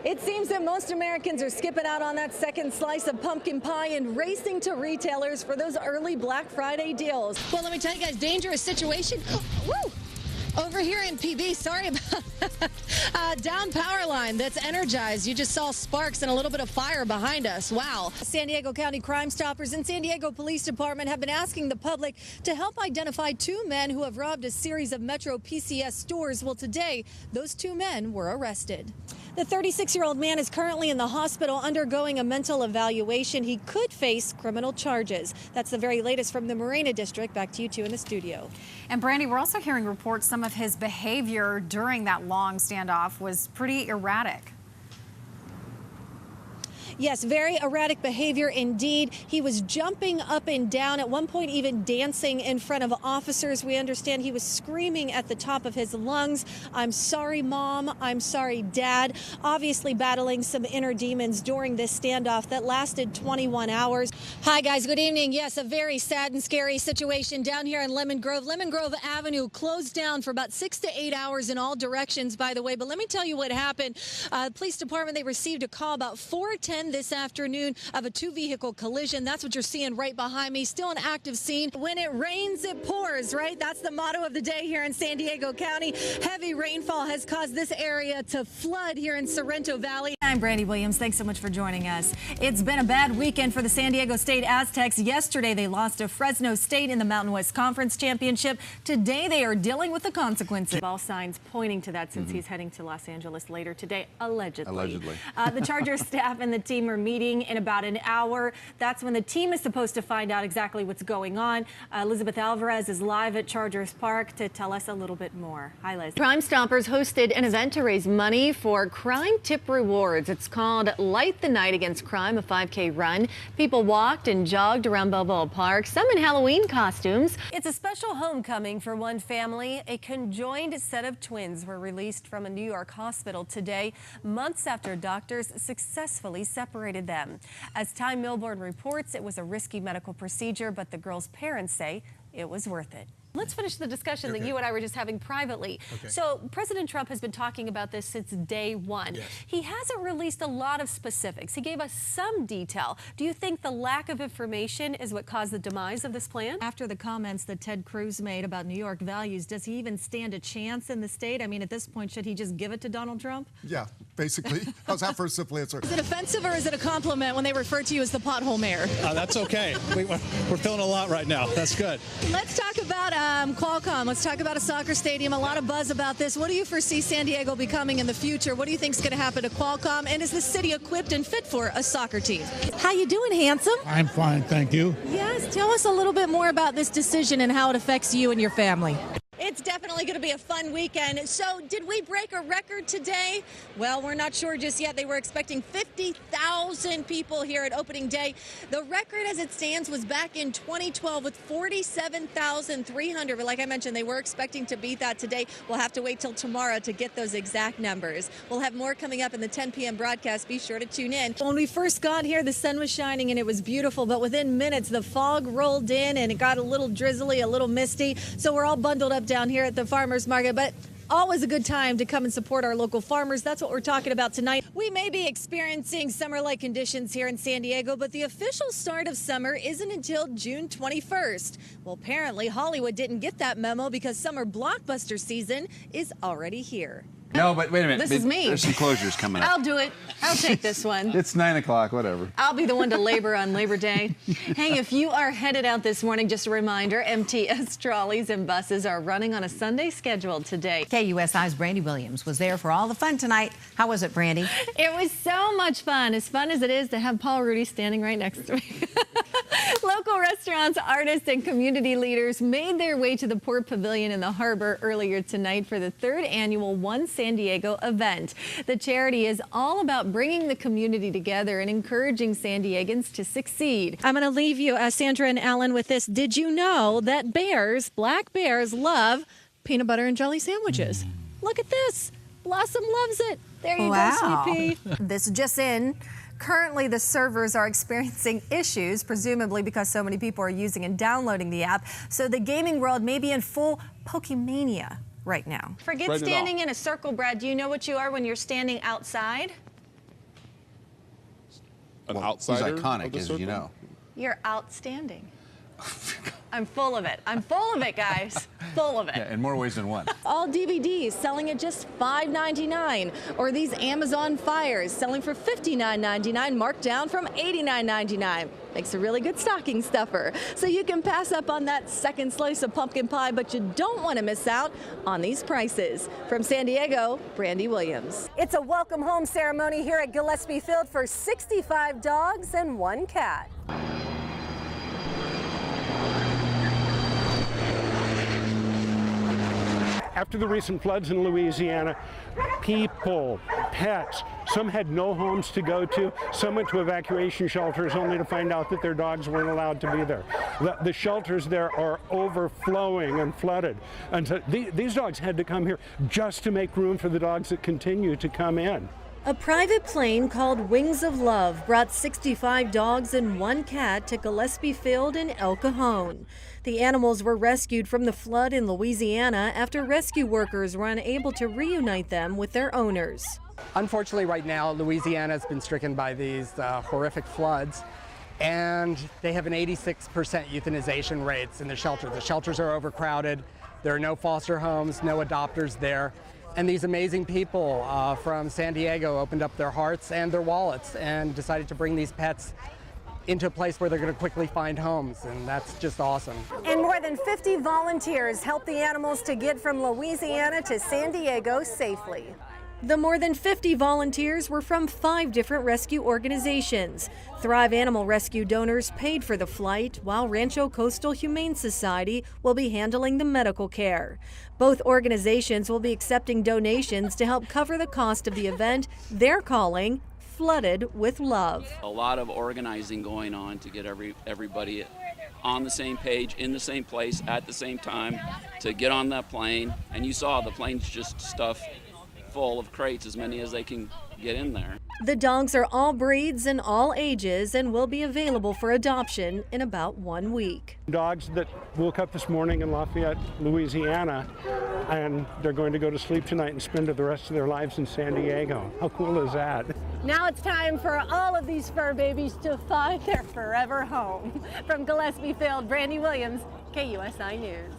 It seems that most Americans are skipping out on that second slice of pumpkin pie and racing to retailers for those early Black Friday deals. Well, let me tell you guys, dangerous situation. Woo! Over here in PB, sorry about down power line that's energized. You just saw sparks and a little bit of fire behind us. Wow. San Diego County Crime Stoppers and San Diego Police Department have been asking the public to help identify two men who have robbed a series of Metro PCS stores. Well, today, those two men were arrested. The 36-year-old man is currently in the hospital undergoing a mental evaluation. He could face criminal charges. That's the very latest from the Marina District. Back to you two in the studio. And Brandi, we're also hearing reports some of his behavior during that long standoff was pretty erratic. Yes, very erratic behavior indeed. He was jumping up and down, at one point even dancing in front of officers. We understand he was screaming at the top of his lungs, "I'm sorry, Mom. I'm sorry, Dad." Obviously battling some inner demons during this standoff that lasted 21 hours. Hi, guys. Good evening. Yes, a very sad and scary situation down here in Lemon Grove. Lemon Grove Avenue closed down for about 6 to 8 hours in all directions, by the way. But let me tell you what happened. Police department, they received a call about 4:10 this afternoon of a two-vehicle collision. That's what you're seeing right behind me. Still an active scene. When it rains, it pours, right? That's the motto of the day here in San Diego County. Heavy rainfall has caused this area to flood here in Sorrento Valley. I'm Brandi Williams. Thanks so much for joining us. It's been a bad weekend for the San Diego State Aztecs. Yesterday, they lost to Fresno State in the Mountain West Conference Championship. Today, they are dealing with the consequences. All signs pointing to that since he's heading to Los Angeles later today, allegedly. The Chargers staff and the team are meeting in about an hour. That's when the team is supposed to find out exactly what's going on. Elizabeth Alvarez is live at Chargers Park to tell us a little bit more. Hi, Liz. Crime Stoppers hosted an event to raise money for Crime Tip Rewards. It's called Light the Night Against Crime, a 5K run. People walked and jogged around Balboa Park, some in Halloween costumes. It's a special homecoming for one family. A conjoined set of twins were released from a New York hospital today, months after doctors successfully separated them. As Time Milbourne reports, it was a risky medical procedure, but the girls' parents say it was worth it. Let's finish the discussion that you and I were just having privately. So President Trump has been talking about this since day one. He hasn't released a lot of specifics. He gave us some detail. Do you think the lack of information is what caused the demise of this plan? After the comments that Ted Cruz made about New York values, does he even stand a chance in the state? I mean, at this point, should he just give it to Donald Trump? Yeah, basically. How's that for a simple answer? Is it offensive or is it a compliment when they refer to you as the pothole mayor? That's okay. We're feeling a lot right now. That's good. Let's talk about Qualcomm. Let's talk about a soccer stadium. A lot of buzz about this. What do you foresee San Diego becoming in the future? What do you think is going to happen to Qualcomm? And is the city equipped and fit for a soccer team? How you doing, handsome? I'm fine, thank you. Yes. Tell us a little bit more about this decision and how it affects you and your family. It's definitely going to be a fun weekend. So did we break a record today? Well, we're not sure just yet. They were expecting 50,000 people here at opening day. The record as it stands was back in 2012 with 47,300. But like I mentioned, they were expecting to beat that today. We'll have to wait till tomorrow to get those exact numbers. We'll have more coming up in the 10 p.m. broadcast. Be sure to tune in. When we first got here, the sun was shining and it was beautiful. But within minutes, the fog rolled in and it got a little drizzly, a little misty. So we're all bundled up down here at the farmers market, but always a good time to come and support our local farmers. That's what we're talking about tonight. We may be experiencing summer-like conditions here in San Diego, but the official start of summer isn't until June 21st. Well, apparently Hollywood didn't get that memo because summer blockbuster season is already here. No, but wait a minute. This is me. There's some closures coming up. I'll do it. I'll take this one. It's 9 o'clock, whatever. I'll be the one to labor on Labor Day. Hey, if you are headed out this morning, just a reminder, MTS trolleys and buses are running on a Sunday schedule today. KUSI's Brandi Williams was there for all the fun tonight. How was it, Brandi? It was so much fun as it is to have Paul Rudy standing right next to me. Local restaurants, artists, and community leaders made their way to the Port Pavilion in the harbor earlier tonight for the 3rd annual One San Diego event. The charity is all about bringing the community together and encouraging San Diegans to succeed. I'm going to leave you, Sandra and Alan, with this. Did you know that black bears, love peanut butter and jelly sandwiches? Look at this. Blossom loves it. There you go, sweet pea. This just in. Currently, the servers are experiencing issues, presumably because so many people are using and downloading the app. So the gaming world may be in full Pokemania right now. Forget standing in a circle, Brad. Do you know what you are when you're standing outside? an He's outsider. iconic, of the as circle. you know. You're outstanding. I'm full of it. I'm full of it, guys. Full of it. Yeah, in more ways than one. All DVDs selling at just $5.99, or these Amazon Fires selling for $59.99, marked down from $89.99. Makes a really good stocking stuffer. So you can pass up on that second slice of pumpkin pie, but you don't want to miss out on these prices. From San Diego, Brandi Williams. It's a welcome home ceremony here at Gillespie Field for 65 dogs and 1 cat. After the recent floods in Louisiana, people, pets, some had no homes to go to. Some went to evacuation shelters only to find out that their dogs weren't allowed to be there. The shelters there are overflowing and flooded. And so these dogs had to come here just to make room for the dogs that continue to come in. A private plane called Wings of Love brought 65 dogs and 1 cat to Gillespie Field in El Cajon. The animals were rescued from the flood in Louisiana after rescue workers were unable to reunite them with their owners. Unfortunately, right now, Louisiana has been stricken by these horrific floods, and they have an 86% euthanization rates in the shelters. The shelters are overcrowded. There are no foster homes, no adopters there. And these amazing people from San Diego opened up their hearts and their wallets and decided to bring these pets into a place where they're going to quickly find homes, and that's just awesome. And more than 50 volunteers helped the animals to get from Louisiana to San Diego safely. The more than 50 volunteers were from 5 different rescue organizations. Thrive Animal Rescue donors paid for the flight, while Rancho Coastal Humane Society will be handling the medical care. Both organizations will be accepting donations to help cover the cost of the event they're calling Flooded with Love. A lot of organizing going on to get everybody on the same page, in the same place, at the same time, to get on that plane. And you saw the plane's just stuffed full of crates, as many as they can get in there. The dogs are all breeds and all ages and will be available for adoption in about 1 week. Dogs that woke up this morning in Lafayette, Louisiana, and they're going to go to sleep tonight and spend the rest of their lives in San Diego. How cool is that? Now it's time for all of these fur babies to find their forever home. From Gillespie Field, Brandi Williams, KUSI News.